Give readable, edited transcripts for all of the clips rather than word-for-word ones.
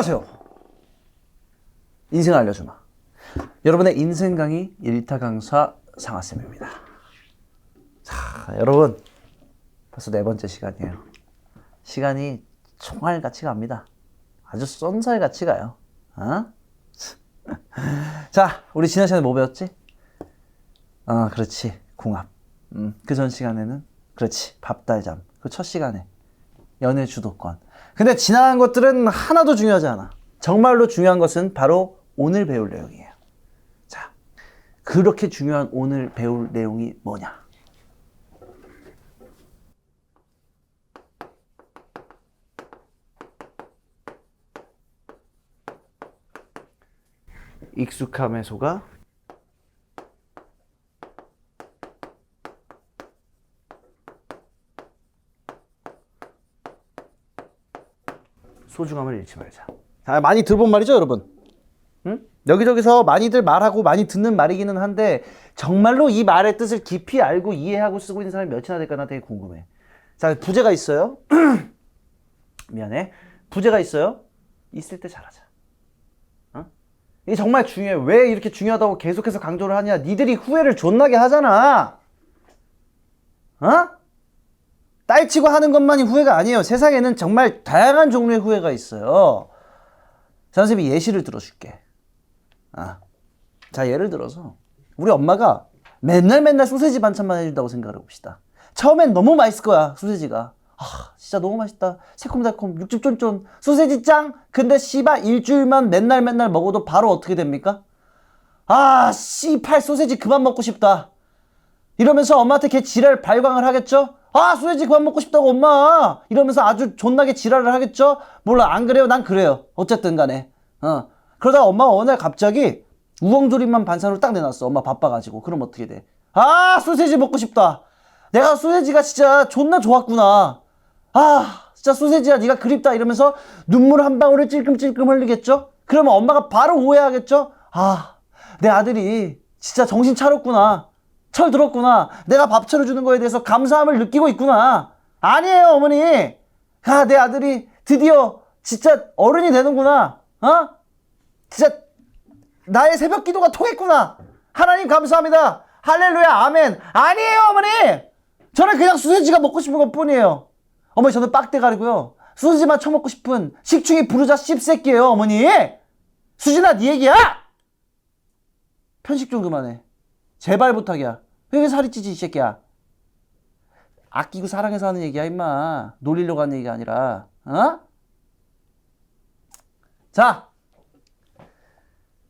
안녕하세요. 인생 알려주마. 여러분의 인생 강의 1타 강사 상하쌤입니다. 자, 여러분 벌써 4번째 시간이에요. 시간이 총알같이 갑니다. 아주 쏜살같이 가요. 어? 자, 우리 지난 시간에 뭐 배웠지? 그렇지. 궁합. 그 전 시간에는 그렇지. 밥달잠. 그 첫 시간에 연애 주도권. 근데 지난 것들은 하나도 중요하지 않아. 정말로 중요한 것은 바로 오늘 배울 내용이에요. 자, 그렇게 중요한 오늘 배울 내용이 뭐냐? 익숙함에 속아 소중함을 잃지 말자. 자, 많이 들어본 말이죠, 여러분? 응? 여기저기서 많이들 말하고 많이 듣는 말이기는 한데 정말로 이 말의 뜻을 깊이 알고 이해하고 쓰고 있는 사람이 몇이나 될까 나 되게 궁금해. 자, 부제가 있어요. 미안해. 부제가 있어요. 있을 때 잘하자. 어? 이게 정말 중요해. 왜 이렇게 중요하다고 계속해서 강조를 하냐? 니들이 후회를 존나게 하잖아. 어? 딸치고 하는 것만이 후회가 아니에요. 세상에는 정말 다양한 종류의 후회가 있어요. 자, 선생님이 예시를 들어줄게. 자, 예를 들어서 우리 엄마가 맨날 소세지 반찬만 해준다고 생각을 해봅시다. 처음엔 너무 맛있을 거야, 소세지가. 진짜 너무 맛있다. 새콤달콤, 육즙 쫀쫀, 소세지 짱! 근데 씨발 일주일만 맨날 먹어도 바로 어떻게 됩니까? 씨발 소세지 그만 먹고 싶다. 이러면서 엄마한테 걔 지랄 발광을 하겠죠? 소세지 그만 먹고 싶다고 엄마! 이러면서 아주 존나게 지랄을 하겠죠? 몰라, 안 그래요? 난 그래요. 어쨌든 간에. 그러다가 엄마가 어느 날 갑자기 우엉조림만 반찬으로 딱 내놨어. 엄마 바빠가지고. 그럼 어떻게 돼? 소세지 먹고 싶다. 내가 소세지가 진짜 존나 좋았구나. 진짜 소세지야 네가 그립다. 이러면서 눈물 한 방울을 찔끔찔끔 흘리겠죠? 그러면 엄마가 바로 오해하겠죠? 내 아들이 진짜 정신 차렸구나. 철 들었구나. 내가 밥 차려주는 거에 대해서 감사함을 느끼고 있구나. 아니에요, 어머니. 내 아들이 드디어 진짜 어른이 되는구나. 진짜 나의 새벽 기도가 통했구나. 하나님 감사합니다. 할렐루야, 아멘. 아니에요, 어머니. 저는 그냥 소세지가 먹고 싶은 것 뿐이에요. 어머니, 저는 빡대 가리고요. 소세지만 처먹고 싶은 식충이 부르자 씹새끼예요, 어머니. 수진아, 네 얘기야. 편식 좀 그만해. 제발 부탁이야. 왜 이렇게 살이 찌지, 이 새끼야. 아끼고 사랑해서 하는 얘기야, 임마. 놀리려고 하는 얘기가 아니라. 자,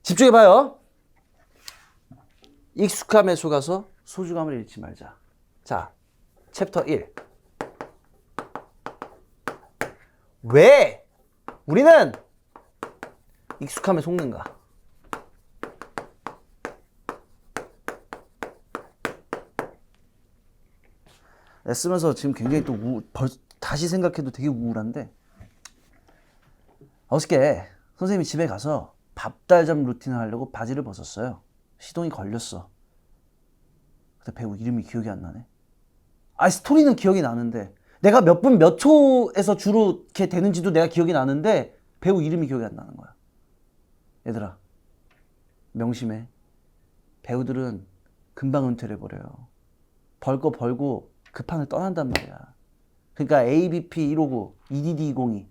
집중해봐요. 익숙함에 속아서 소중함을 잃지 말자. 자, 챕터 1. 왜 우리는 익숙함에 속는가? 쓰면서 지금 굉장히 또 다시 생각해도 되게 우울한데, 어저께 선생님이 집에 가서 밥달잠 루틴을 하려고 바지를 벗었어요. 시동이 걸렸어. 근데 배우 이름이 기억이 안 나네. 스토리는 기억이 나는데 내가 몇 분 몇 초에서 주로 이렇게 되는지도 내가 기억이 나는데 배우 이름이 기억이 안 나는 거야. 얘들아, 명심해. 배우들은 금방 은퇴를 해버려요. 벌 거 벌고 그 판을 떠난단 말이야. 그러니까 ABP 159, EDD 202,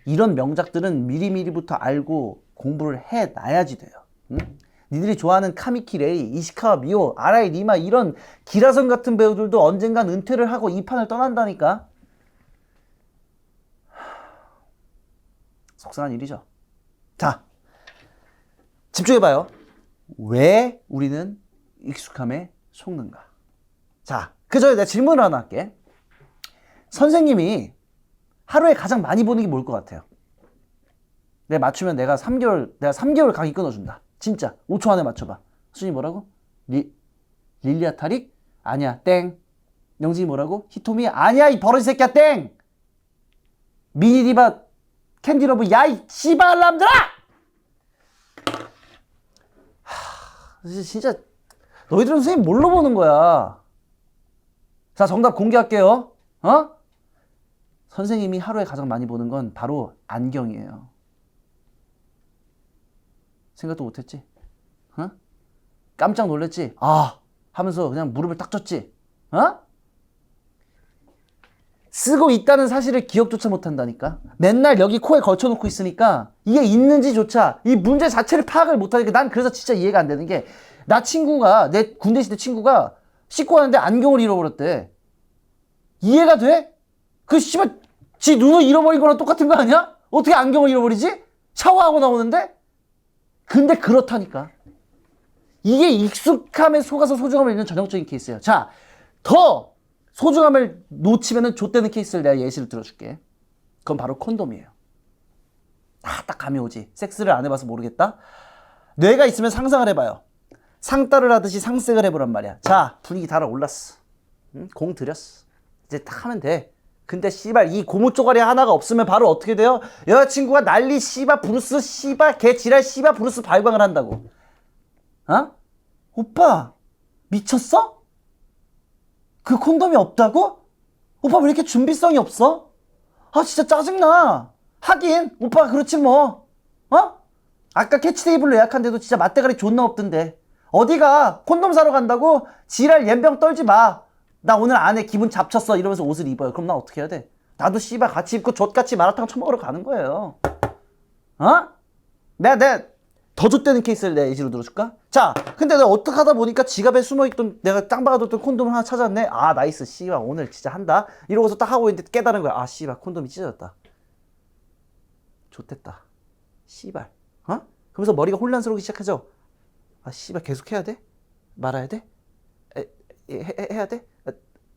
이런 명작들은 미리미리부터 알고 공부를 해놔야지 돼요. 응? 니들이 좋아하는 카미키 레이, 이시카와 미오, 아라이 니마 이런 기라성 같은 배우들도 언젠간 은퇴를 하고 이 판을 떠난다니까. 속상한 일이죠. 자, 집중해봐요. 왜 우리는 익숙함에 속는가? 자, 그 전에 내가 질문을 하나 할게. 선생님이 하루에 가장 많이 보는 게 뭘 것 같아요? 내가 맞추면 내가 3개월 강의 끊어준다. 진짜 5초 안에 맞춰봐. 수진이 뭐라고? 릴리아 타릭? 아니야, 땡. 영진이 뭐라고? 히토미? 아니야, 이 버러지 새끼야, 땡. 미니디바 캔디러브, 야 이 씨발람들아! 진짜 너희들은 선생님 뭘로 보는 거야? 자, 정답 공개할게요. 선생님이 하루에 가장 많이 보는 건 바로 안경이에요. 생각도 못했지? 어? 깜짝 놀랐지? 아 하면서 그냥 무릎을 딱 쳤지? 어? 쓰고 있다는 사실을 기억조차 못한다니까. 맨날 여기 코에 걸쳐놓고 있으니까 이게 있는지조차 이 문제 자체를 파악을 못하니까 난 그래서 진짜 이해가 안 되는 게 나 친구가 내 군대 시대 친구가 씻고 왔는데 안경을 잃어버렸대. 이해가 돼? 그 씨발 지 눈을 잃어버린 거랑 똑같은 거 아니야? 어떻게 안경을 잃어버리지? 샤워하고 나오는데? 근데 그렇다니까. 이게 익숙함에 속아서 소중함을 잃는 전형적인 케이스예요. 자, 더 소중함을 놓치면은 좆되는 케이스를 내가 예시를 들어줄게. 그건 바로 콘돔이에요. 딱 감이 오지. 섹스를 안 해봐서 모르겠다. 뇌가 있으면 상상을 해봐요. 상따를 하듯이 상색을 해보란 말이야. 자, 분위기 달아올랐어. 응? 공 들였어. 이제 딱 하면 돼. 근데 씨발 이 고무 쪼가리 하나가 없으면 바로 어떻게 돼요? 여자친구가 난리 씨발 브루스 씨발 개 지랄 씨발 브루스 발광을 한다고. 어? 오빠 미쳤어? 그 콘돔이 없다고? 오빠 왜 이렇게 준비성이 없어? 아 진짜 짜증나. 하긴 오빠가 그렇지 뭐. 어? 아까 캐치테이블로 예약한데도 진짜 맛대가리 존나 없던데. 어디가 콘돔 사러 간다고? 지랄 옌병 떨지 마. 나 오늘 안에 기분 잡쳤어 이러면서 옷을 입어요. 그럼 나 어떻게 해야 돼? 나도 씨발 같이 입고 족같이 마라탕 처먹으러 가는 거예요. 어? 내가 더 좆되는 케이스를 내가 예시로 들어줄까? 자, 근데 내가 어떻게 하다 보니까 지갑에 숨어있던 내가 땅 박아뒀던 콘돔을 하나 찾았네. 아 나이스 씨발 오늘 진짜 한다 이러고서 딱 하고 있는데 깨달은 거야. 아 씨발 콘돔이 찢어졌다. 좆됐다 씨발. 어? 그러면서 머리가 혼란스러우기 시작하죠. 아 씨발 계속 해야 돼? 말아야 돼? 해야 돼?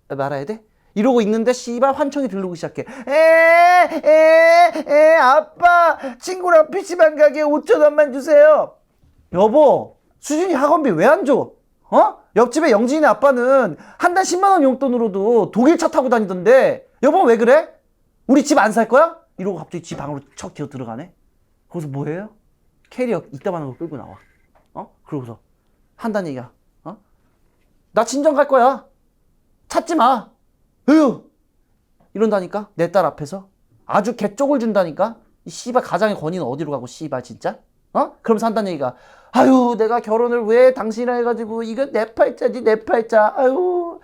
말아야 돼? 이러고 있는데 씨발 환청이 들리기 시작해. 아빠 친구랑 PC방 가게 5,000원만 주세요. 여보 수진이 학원비 왜 안 줘? 어? 옆집에 영진이네 아빠는 한 달 10만 원 용돈으로도 독일 차 타고 다니던데 여보 왜 그래? 우리 집 안 살 거야? 이러고 갑자기 집 방으로 척 기어 들어가네. 거기서 뭐해요? 캐리어 이따만한 거 끌고 나와. 어? 그러고서 한다는 얘기야. 어? 나 친정 갈 거야. 찾지 마. 으유 이런다니까 내 딸 앞에서 아주 개쪽을 준다니까. 이 씨발 가장의 권위는 어디로 가고 씨발 진짜. 어? 그러면서 한다는 얘기가 아유 내가 결혼을 왜 당신이랑 해가지고 이거 내 팔자지 내 팔자 아유.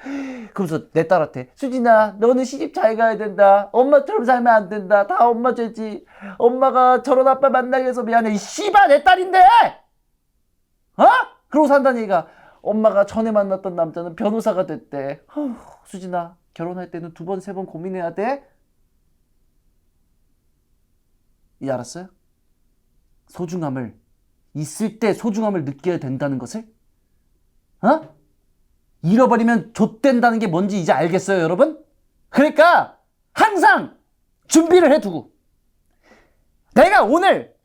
그러면서 내 딸한테 수진아 너는 시집 잘 가야 된다. 엄마처럼 살면 안 된다. 다 엄마 죄지. 엄마가 저런 아빠 만나게 해서 미안해. 이 씨발 내 딸인데. 어? 그러고 산다는 얘기가 엄마가 전에 만났던 남자는 변호사가 됐대. 수진아 결혼할 때는 2번 3번 고민해야 돼. 이 알았어요? 소중함을 있을 때 소중함을 느껴야 된다는 것을? 어? 잃어버리면 좆된다는 게 뭔지 이제 알겠어요 여러분? 그러니까 항상 준비를 해두고 내가 오늘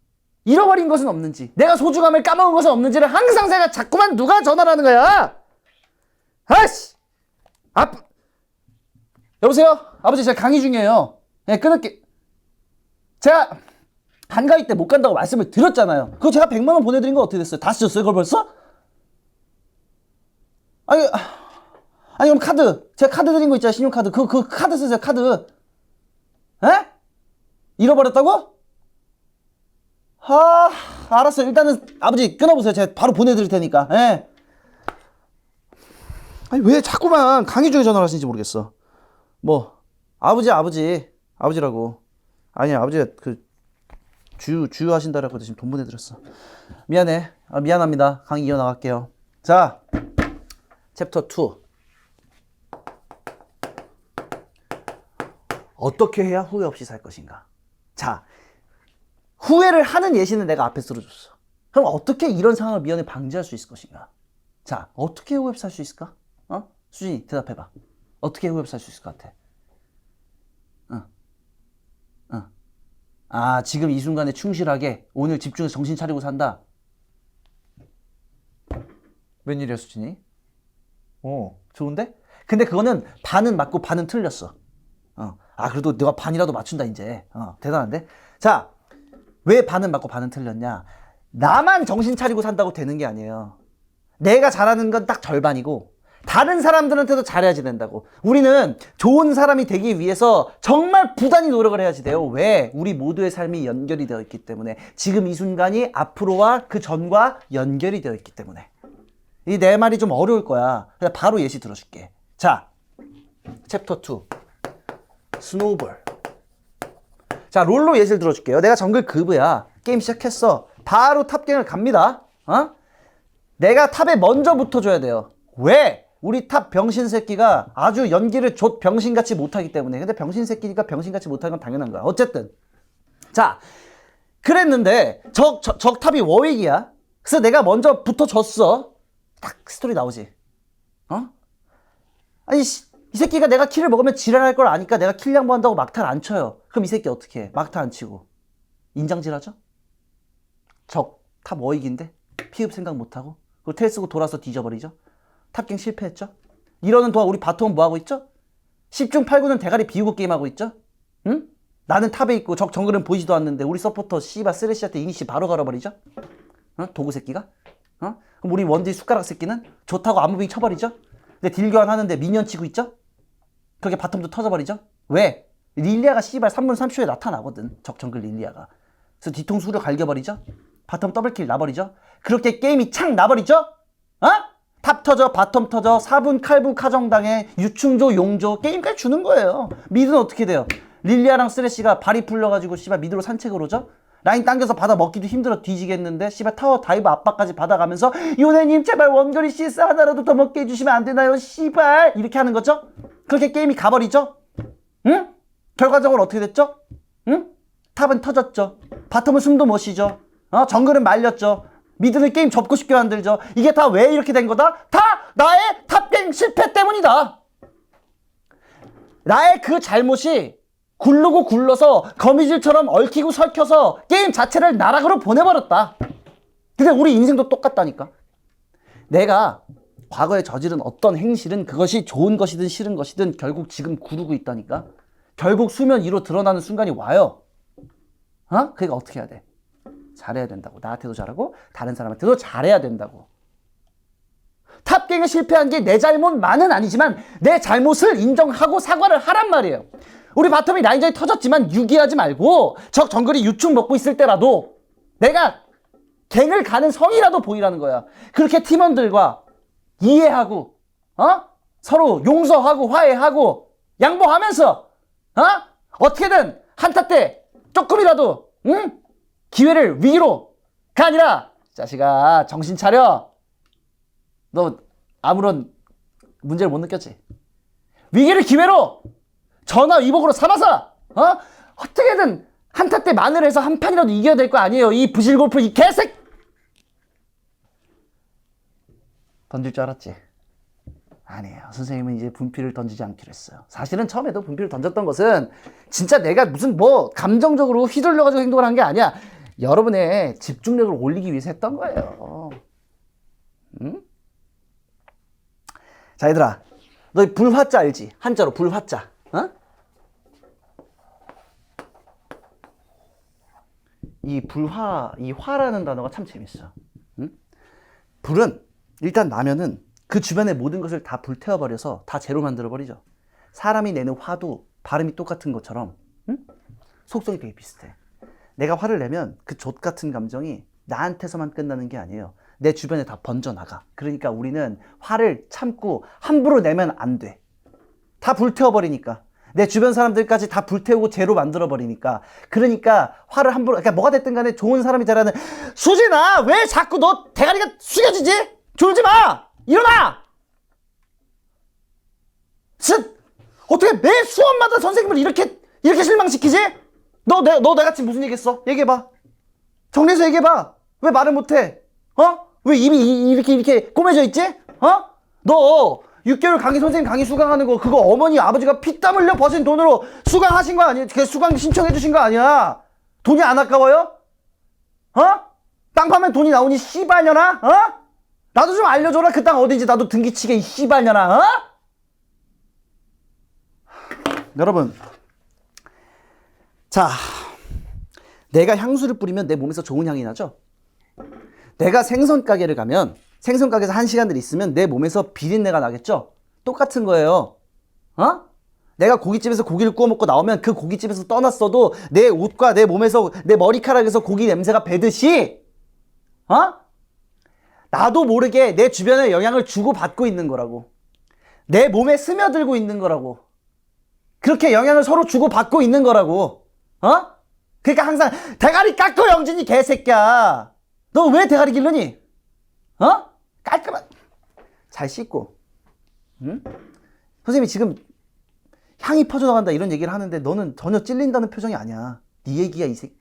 잃어버린 것은 없는지 내가 소중함을 까먹은 것은 없는지를 항상 제가 자꾸만 누가 전화를 하는 거야. 아씨 여보세요? 아버지 제가 강의 중이에요. 네, 끊을게. 제가 한가위 때 못 간다고 말씀을 드렸잖아요. 그거 제가 100만 원 보내드린 거 어떻게 됐어요? 다 쓰셨어요 그걸 벌써? 아니 그럼 카드 제가 카드 드린 거 있잖아요. 신용카드 그 카드 쓰세요 카드. 에? 잃어버렸다고? 아 알았어요. 일단은 아버지 끊어보세요. 제가 바로 보내드릴 테니까. 예. 아니 왜 자꾸만 강의 중에 전화를 하시는지 모르겠어. 뭐 아버지라고. 아니 아버지가 그 주유 하신다라고 지금 돈 보내드렸어. 미안해. 미안합니다. 강의 이어나갈게요. 자 챕터 2 어떻게 해야 후회 없이 살 것인가. 자 후회를 하는 예시는 내가 앞에 들어줬어. 그럼 어떻게 이런 상황을 미연에 방지할 수 있을 것인가. 자 어떻게 후회 없이 살 수 있을까? 어? 수진이 대답해봐. 어떻게 후회 없이 살 수 있을 것 같아? 아 지금 이 순간에 충실하게 오늘 집중해서 정신 차리고 산다. 웬일이야 수진이? 좋은데? 근데 그거는 반은 맞고 반은 틀렸어. 아 그래도 내가 반이라도 맞춘다 이제. 대단한데? 자 왜 반은 맞고 반은 틀렸냐. 나만 정신 차리고 산다고 되는 게 아니에요. 내가 잘하는 건 딱 절반이고 다른 사람들한테도 잘해야지 된다고. 우리는 좋은 사람이 되기 위해서 정말 부단히 노력을 해야지 돼요. 왜? 우리 모두의 삶이 연결이 되어 있기 때문에. 지금 이 순간이 앞으로와 그 전과 연결이 되어 있기 때문에. 이 내 말이 좀 어려울 거야. 그냥 바로 예시 들어줄게. 자, 챕터 2 스노우볼. 자, 롤로 예시를 들어줄게요. 내가 정글 급이야. 게임 시작했어. 바로 탑갱을 갑니다. 어? 내가 탑에 먼저 붙어줘야 돼요. 왜? 우리 탑 병신 새끼가 아주 연기를 병신같이 못하기 때문에. 근데 병신 새끼니까 병신같이 못하는 건 당연한 거야. 어쨌든 자, 그랬는데 적 탑이 워윅이야. 그래서 내가 먼저 붙어줬어. 딱 스토리 나오지. 어? 아니 이 새끼가 내가 킬을 먹으면 지랄할 걸 아니까 내가 킬 양보한다고 막탈 안 쳐요. 그럼 이 새끼 어떻게 해? 막탈 안 치고 인장질하죠? 적 탑 워윅인데 피흡 생각 못하고 그리고 텔 쓰고 돌아서 뒤져버리죠. 탑갱 실패했죠? 이러는 동안 우리 바텀은 뭐하고 있죠? 10중 8구는 대가리 비우고 게임하고 있죠? 응? 나는 탑에 있고 적 정글은 보이지도 않는데 우리 서포터 씨바 쓰레쉬한테 이니시 바로 갈아버리죠? 어? 도구 새끼가? 어? 그럼 우리 원딜 숟가락 새끼는 좋다고 암무빙 쳐버리죠? 근데 딜 교환하는데 미니언 치고 있죠? 그렇게 바텀도 터져버리죠? 왜? 릴리아가 씨발 3분 30초에 나타나거든. 적 정글 릴리아가. 그래서 뒤통수 후려 갈겨버리죠? 바텀 더블킬 나버리죠? 그렇게 게임이 착 나버리죠? 어? 탑 터져, 바텀 터져, 4분 칼부 카정당해, 유충조, 용조, 게임까지 주는 거예요. 미드는 어떻게 돼요? 릴리아랑 쓰레쉬가 발이 풀려가지고 씨발 미드로 산책을 오죠? 라인 당겨서 받아 먹기도 힘들어 뒤지겠는데 씨발 타워 다이브 압박까지 받아가면서 요네님 제발 원거리 CS 하나라도 더 먹게 해주시면 안 되나요? 씨발 이렇게 하는 거죠? 그렇게 게임이 가버리죠? 응? 결과적으로 어떻게 됐죠? 응? 탑은 터졌죠. 바텀은 숨도 못 쉬죠. 정글은 말렸죠. 미드는 게임 접고 싶게 만들죠. 이게 다 왜 이렇게 된 거다? 다 나의 탑갱 실패 때문이다. 나의 그 잘못이 굴르고 굴러서 거미줄처럼 얽히고 설켜서 게임 자체를 나락으로 보내버렸다. 근데 우리 인생도 똑같다니까. 내가 과거에 저지른 어떤 행실은 그것이 좋은 것이든 싫은 것이든 결국 지금 구르고 있다니까. 결국 수면 위로 드러나는 순간이 와요. 그러니까 어떻게 해야 돼? 잘해야 된다고. 나한테도 잘하고 다른 사람한테도 잘해야 된다고. 탑갱에 실패한 게 내 잘못만은 아니지만 내 잘못을 인정하고 사과를 하란 말이에요. 우리 바텀이 라인전이 터졌지만 유기하지 말고 적 정글이 유충 먹고 있을 때라도 내가 갱을 가는 성이라도 보이라는 거야. 그렇게 팀원들과 이해하고 서로 용서하고 화해하고 양보하면서 어떻게든 한타 때 조금이라도 기회를 위기로가 아니라 자식아 정신 차려. 너 아무런 문제를 못 느꼈지? 위기를 기회로 전화 위복으로 삼아서 어떻게든 한타 때 마늘해서 한 판이라도 이겨야 될 거 아니에요. 이 부실골프 이 개색 던질 줄 알았지? 아니에요. 선생님은 이제 분필을 던지지 않기로 했어요. 사실은 처음에도 분필을 던졌던 것은 진짜 내가 무슨 뭐 감정적으로 휘둘려가지고 행동을 한 게 아니야. 여러분의 집중력을 올리기 위해서 했던 거예요. 응? 자, 얘들아. 너 불화자 알지? 한자로 불화자. 이 불화, 이 화라는 단어가 참 재밌어. 응? 불은 일단 나면은 그 주변의 모든 것을 다 불태워버려서 다 제로 만들어버리죠. 사람이 내는 화도 발음이 똑같은 것처럼 속성이 되게 비슷해. 내가 화를 내면 그 좆같은 감정이 나한테서만 끝나는 게 아니에요. 내 주변에 다 번져나가. 그러니까 우리는 화를 참고 함부로 내면 안 돼. 다 불태워버리니까. 내 주변 사람들까지 다 불태우고 제로 만들어버리니까. 그러니까 화를 함부로, 그러니까 뭐가 됐든 간에 좋은 사람이 되라는. 수진아, 왜 자꾸 너 대가리가 숙여지지? 졸지 마! 일어나! 어떻게 매 수업마다 선생님을 이렇게 실망시키지? 너 내가 지금 무슨 얘기했어? 얘기해봐. 정리해서 얘기해봐. 왜 말을 못해? 왜 입이 이렇게 꼬매져 있지? 너 6개월 강의 선생님 강의 수강하는 거 그거 어머니 아버지가 피땀 흘려 버신 돈으로 수강하신 거 아니야? 그 수강 신청해 주신 거 아니야? 돈이 안 아까워요? 땅 파면 돈이 나오니 씨발년아? 나도 좀 알려줘라. 그 땅 어딘지 나도 등기치게 이 씨발년아. 여러분, 자, 내가 향수를 뿌리면 내 몸에서 좋은 향이 나죠? 내가 생선 가게를 가면 생선 가게에서 1시간들 있으면 내 몸에서 비린내가 나겠죠? 똑같은 거예요. 어? 내가 고깃집에서 고기를 구워 먹고 나오면 그 고깃집에서 떠났어도 내 옷과 내 몸에서 내 머리카락에서 고기 냄새가 배듯이 어? 나도 모르게 내 주변에 영향을 주고받고 있는 거라고. 내 몸에 스며들고 있는 거라고. 그렇게 영향을 서로 주고받고 있는 거라고. 어? 그러니까 항상 대가리 깎고 영진이 개새끼야. 너 왜 대가리 기르니? 어? 깔끔한 잘 씻고. 응? 선생님이 지금 향이 퍼져나간다 이런 얘기를 하는데 너는 전혀 찔린다는 표정이 아니야. 네 얘기야 이 새끼.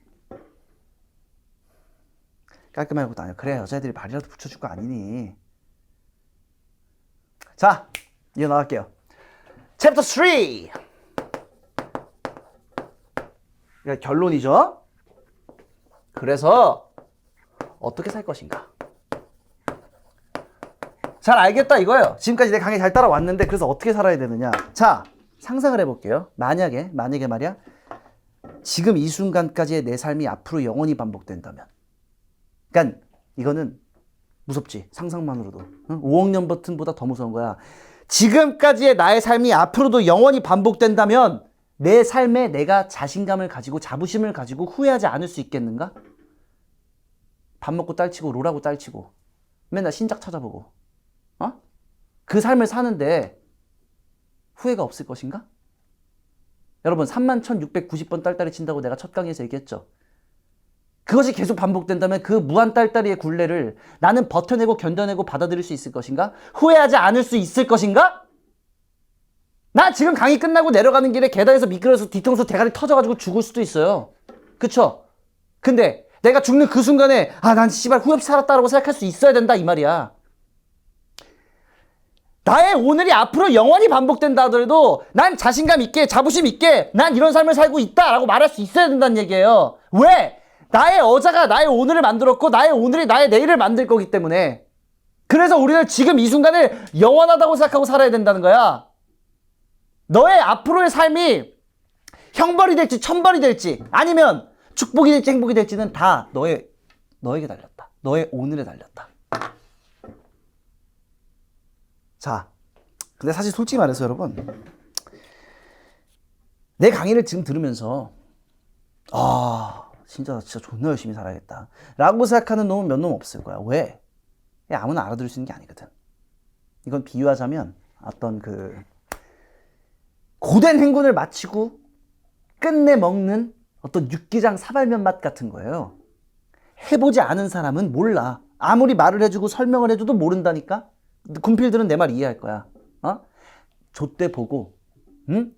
깔끔한 것도 아니야. 그래 여자애들이 발이라도 붙여줄 거 아니니. 자 이어나갈게요. 챕터 3. 그러니까 결론이죠. 그래서 어떻게 살 것인가. 잘 알겠다 이거예요. 지금까지 내 강의 잘 따라왔는데 그래서 어떻게 살아야 되느냐. 자 상상을 해볼게요. 만약에 말이야 지금 이 순간까지의 내 삶이 앞으로 영원히 반복된다면, 그러니까 이거는 무섭지. 상상만으로도. 응? 5억 년 버튼보다 더 무서운 거야. 지금까지의 나의 삶이 앞으로도 영원히 반복된다면 내 삶에 내가 자신감을 가지고 자부심을 가지고 후회하지 않을 수 있겠는가? 밥 먹고 딸치고 롤하고 딸치고 맨날 신작 찾아보고 어? 그 삶을 사는데 후회가 없을 것인가? 여러분 31,690번 딸딸이 친다고 내가 첫 강의에서 얘기했죠. 그것이 계속 반복된다면 그 무한 딸딸이의 굴레를 나는 버텨내고 견뎌내고 받아들일 수 있을 것인가? 후회하지 않을 수 있을 것인가? 나 지금 강의 끝나고 내려가는 길에 계단에서 미끄러져서 뒤통수 대가리 터져가지고 죽을 수도 있어요. 그쵸? 근데 내가 죽는 그 순간에 난 씨발 후회 없이 살았다라고 생각할 수 있어야 된다 이 말이야. 나의 오늘이 앞으로 영원히 반복된다 하더라도 난 자신감 있게 자부심 있게 난 이런 삶을 살고 있다라고 말할 수 있어야 된다는 얘기예요. 왜? 나의 어제가 나의 오늘을 만들었고 나의 오늘이 나의 내일을 만들 거기 때문에. 그래서 우리는 지금 이 순간을 영원하다고 생각하고 살아야 된다는 거야. 너의 앞으로의 삶이 형벌이 될지 천벌이 될지 아니면 축복이 될지 행복이 될지는 다 너에게 달렸다. 너의 오늘에 달렸다. 자, 근데 사실 솔직히 말해서 여러분, 내 강의를 지금 들으면서 진짜 존나 열심히 살아야겠다 라고 생각하는 놈은 몇 놈 없을 거야. 왜? 아무나 알아들을 수 있는 게 아니거든. 이건 비유하자면 어떤 고된 행군을 마치고 끝내 먹는 어떤 육개장 사발면 맛 같은 거예요. 해보지 않은 사람은 몰라. 아무리 말을 해주고 설명을 해줘도 모른다니까. 군필들은 내 말 이해할 거야. 좆대 보고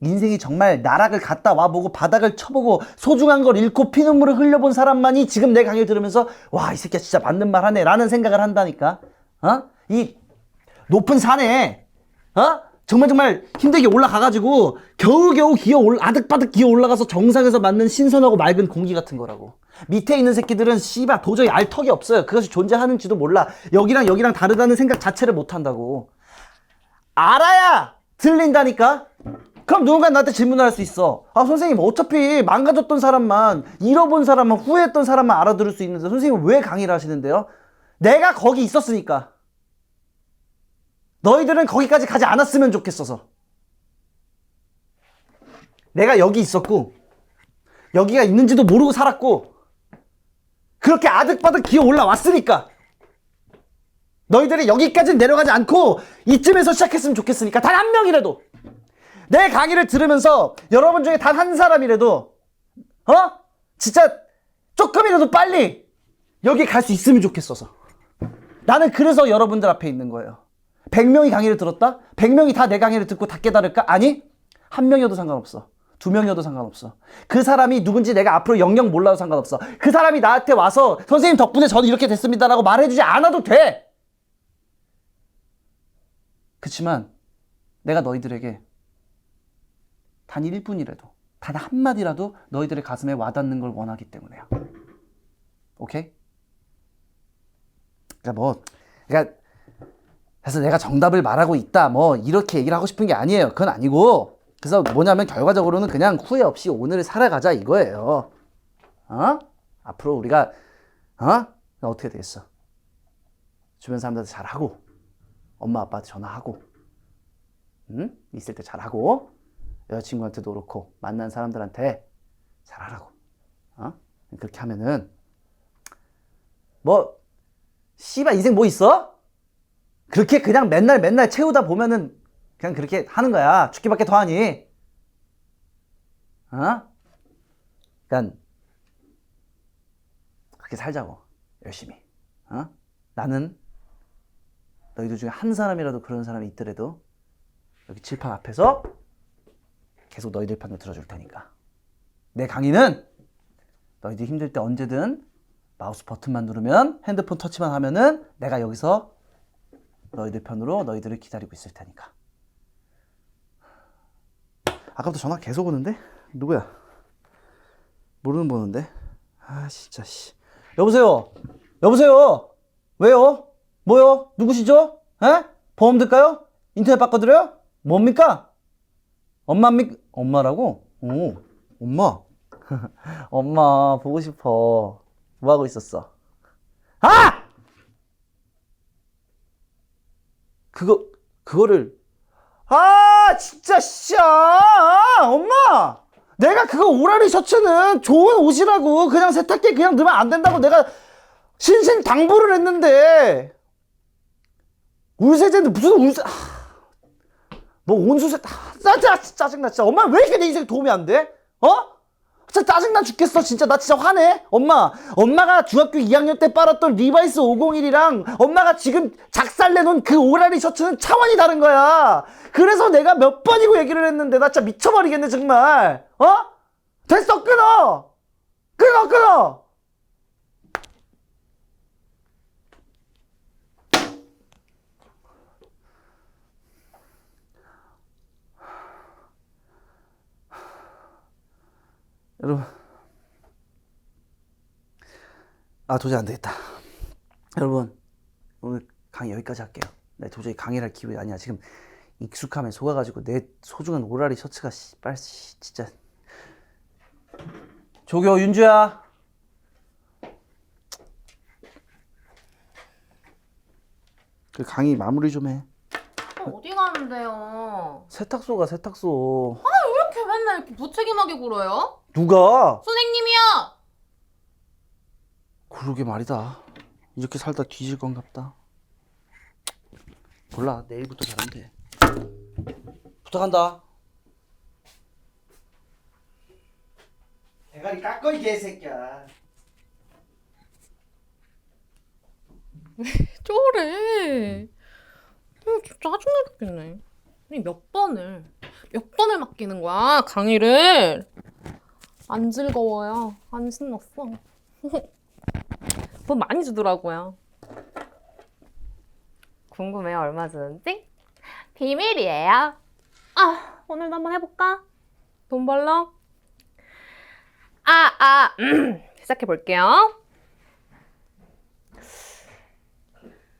인생이 정말 나락을 갔다 와보고 바닥을 쳐보고 소중한 걸 잃고 피눈물을 흘려본 사람만이 지금 내 강의를 들으면서 와, 이 새끼야 진짜 맞는 말 하네 라는 생각을 한다니까. 이 높은 산에 정말 힘들게 올라가가지고 겨우겨우 아득바득 기어 올라가서 정상에서 맞는 신선하고 맑은 공기 같은 거라고. 밑에 있는 새끼들은 씨발 도저히 알 턱이 없어요. 그것이 존재하는지도 몰라. 여기랑 다르다는 생각 자체를 못한다고. 알아야 들린다니까. 그럼 누군가 나한테 질문을 할 수 있어. 선생님 어차피 망가졌던 사람만, 잃어본 사람만, 후회했던 사람만 알아들을 수 있는데 선생님 왜 강의를 하시는데요? 내가 거기 있었으니까. 너희들은 거기까지 가지 않았으면 좋겠어서. 내가 여기 있었고 여기가 있는지도 모르고 살았고 그렇게 아득바득 기어 올라왔으니까. 너희들이 여기까지 내려가지 않고 이쯤에서 시작했으면 좋겠으니까. 단 한 명이라도 내 강의를 들으면서 여러분 중에 단 한 사람이라도 진짜 조금이라도 빨리 여기 갈 수 있으면 좋겠어서. 나는 그래서 여러분들 앞에 있는 거예요. 100명이 강의를 들었다? 100명이 다 내 강의를 듣고 다 깨달을까? 아니, 한 명이어도 상관없어. 2명이어도 상관없어. 그 사람이 누군지 내가 앞으로 영영 몰라도 상관없어. 그 사람이 나한테 와서 선생님 덕분에 저는 이렇게 됐습니다라고 말해주지 않아도 돼. 그치만 내가 너희들에게 단 1분이라도 단 한마디라도 너희들의 가슴에 와닿는 걸 원하기 때문에요. 오케이? 그러니까 그래서 내가 정답을 말하고 있다 이렇게 얘기를 하고 싶은 게 아니에요. 그건 아니고, 그래서 뭐냐면 결과적으로는 그냥 후회 없이 오늘을 살아가자 이거예요. 앞으로 우리가 어떻게 되겠어? 주변 사람들한테 잘하고, 엄마 아빠한테 전화하고, 응? 있을 때 잘하고, 여자친구한테도 그렇고 만난 사람들한테 잘하라고. 어? 그렇게 하면은 뭐 씨발 인생 뭐 있어? 그렇게 그냥 맨날 채우다 보면은 그냥 그렇게 하는 거야. 죽기밖에 더하니. 어? 그러니까 그렇게 살자고. 열심히. 어? 나는 너희들 중에 한 사람이라도 그런 사람이 있더라도 여기 칠판 앞에서 계속 너희들 편을 들어줄 테니까. 내 강의는 너희들 힘들 때 언제든 마우스 버튼만 누르면, 핸드폰 터치만 하면은 내가 여기서 너희들 편으로 너희들을 기다리고 있을 테니까. 아까부터 전화 계속 오는데? 누구야? 모르는 번호인데? 아 진짜 씨. 여보세요? 여보세요? 왜요? 뭐요? 누구시죠? 에? 보험 들까요? 인터넷 바꿔드려요? 뭡니까? 엄마입니까? 엄마라고? 오, 엄마. 엄마 보고 싶어. 뭐 하고 있었어? 아! 그거를 진짜 씨야. 엄마! 내가 그거 오라리 셔츠는 좋은 옷이라고 그냥 세탁기에 그냥 넣으면 안 된다고 내가 신신당부를 했는데, 울세제인데 무슨 울세, 뭐 온수세, 짜증나 진짜. 엄마 왜 이렇게 내 인생에 도움이 안 돼? 어? 진짜 짜증나 죽겠어. 진짜 나 진짜 화내. 엄마가 중학교 2학년 때 빨았던 리바이스 501이랑 엄마가 지금 작살내놓은 그 오라리 셔츠는 차원이 다른 거야. 그래서 내가 몇 번이고 얘기를 했는데 나 진짜 미쳐버리겠네 정말. 어? 됐어, 끊어. 여러분, 도저히 안 되겠다. 여러분, 오늘 강의 여기까지 할게요. 네, 도저히 강의를 할 기분이 아니야. 지금 익숙함에 속아가지고 내 소중한 오라리 셔츠가 씨발 진짜. 조교 윤주야. 그 강의 마무리 좀 해. 어디 가는데요? 세탁소 가, 세탁소. 왜 이렇게 맨날 이렇게 무책임하게 굴어요? 누가? 선생님이요! 그러게 말이다. 이렇게 살다 뒤질 건갑다. 몰라, 내일부터 잘하면 돼. 부탁한다. 대가리 깎어 이 개새끼야. 저래. 진짜 짜증나 죽겠네. 아니, 몇 번을 맡기는 거야, 강의를. 안 즐거워요. 안 신났어. 돈 많이 주더라고요. 궁금해요, 얼마 주는지? 비밀이에요. 오늘도 한번 해볼까? 돈 벌러? 시작해볼게요.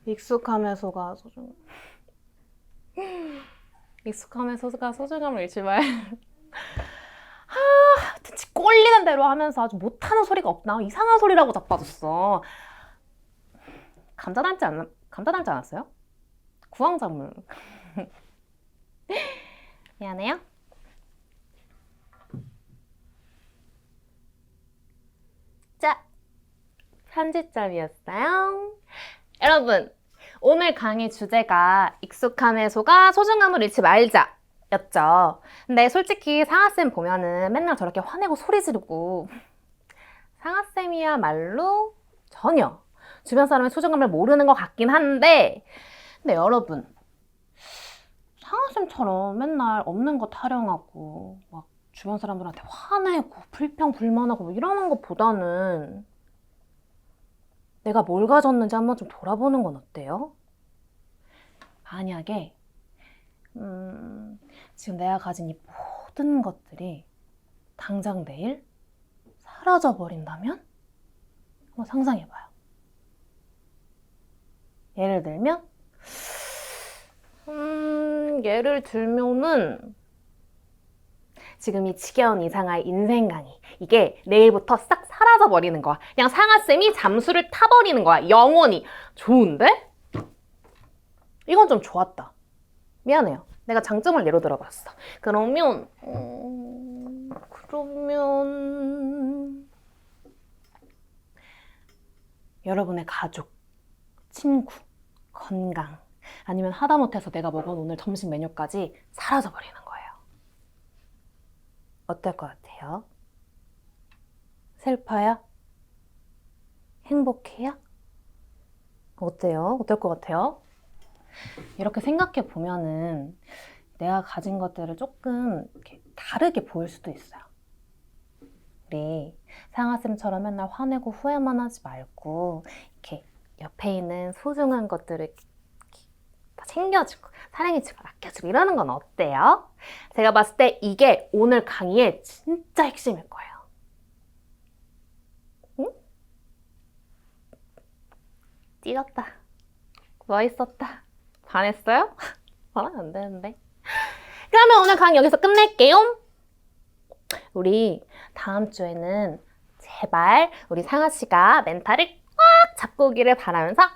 익숙함에서가 소중함을 잃지 말. 진짜 꼴리는 대로 하면서 아주 못하는 소리가 없나? 이상한 소리라고 자빠졌어. 감자 닮지 않았어요? 구황작물. 미안해요. 자, 편집점이었어요. 여러분, 오늘 강의 주제가 익숙함에 속아 소중함을 잃지 말자 였죠. 근데 솔직히 상아쌤 보면은 맨날 저렇게 화내고 소리 지르고, 상아쌤이야말로 전혀 주변 사람의 소중함을 모르는 것 같긴 한데, 근데 여러분, 상아쌤처럼 맨날 없는 거 타령하고 막 주변 사람들한테 화내고 불평불만하고 뭐 이러는 것보다는 내가 뭘 가졌는지 한번 좀 돌아보는 건 어때요? 만약에 지금 내가 가진 이 모든 것들이 당장 내일 사라져 버린다면? 한번 상상해봐요. 예를 들면은 지금 이 지겨운 이상한 인생 강의, 이게 내일부터 싹 사라져 버리는 거야. 그냥 상아쌤이 잠수를 타버리는 거야. 영원히. 좋은데? 이건 좀 좋았다. 미안해요. 내가 장점을 예로 들어봤어. 그러면 여러분의 가족, 친구, 건강, 아니면 하다못해서 내가 먹은 오늘 점심 메뉴까지 사라져버리는 거예요. 어떨 것 같아요? 슬퍼요? 행복해요? 어때요? 어떨 것 같아요? 이렇게 생각해 보면은 내가 가진 것들을 조금 이렇게 다르게 보일 수도 있어요. 우리 상아쌤처럼 맨날 화내고 후회만 하지 말고 이렇게 옆에 있는 소중한 것들을 이렇게 다 챙겨주고 사랑해주고 아껴주고 이러는 건 어때요? 제가 봤을 때 이게 오늘 강의의 진짜 핵심일 거예요. 응? 찢었다. 멋있었다. 반했어요? 말하면 안 되는데. 그러면 오늘 강의 여기서 끝낼게요. 우리 다음 주에는 제발 우리 상아 씨가 멘탈을 꽉 잡고 오기를 바라면서 안녕!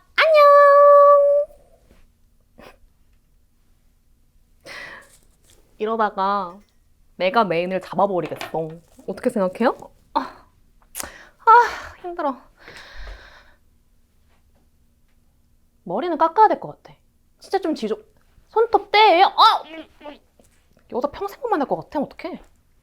이러다가 내가 메인을 잡아버리겠어. 어떻게 생각해요? 힘들어. 머리는 깎아야 될 것 같아. 진짜 좀 손톱 떼요. 이러다 평생 못 만날 것 같아. 어떡해.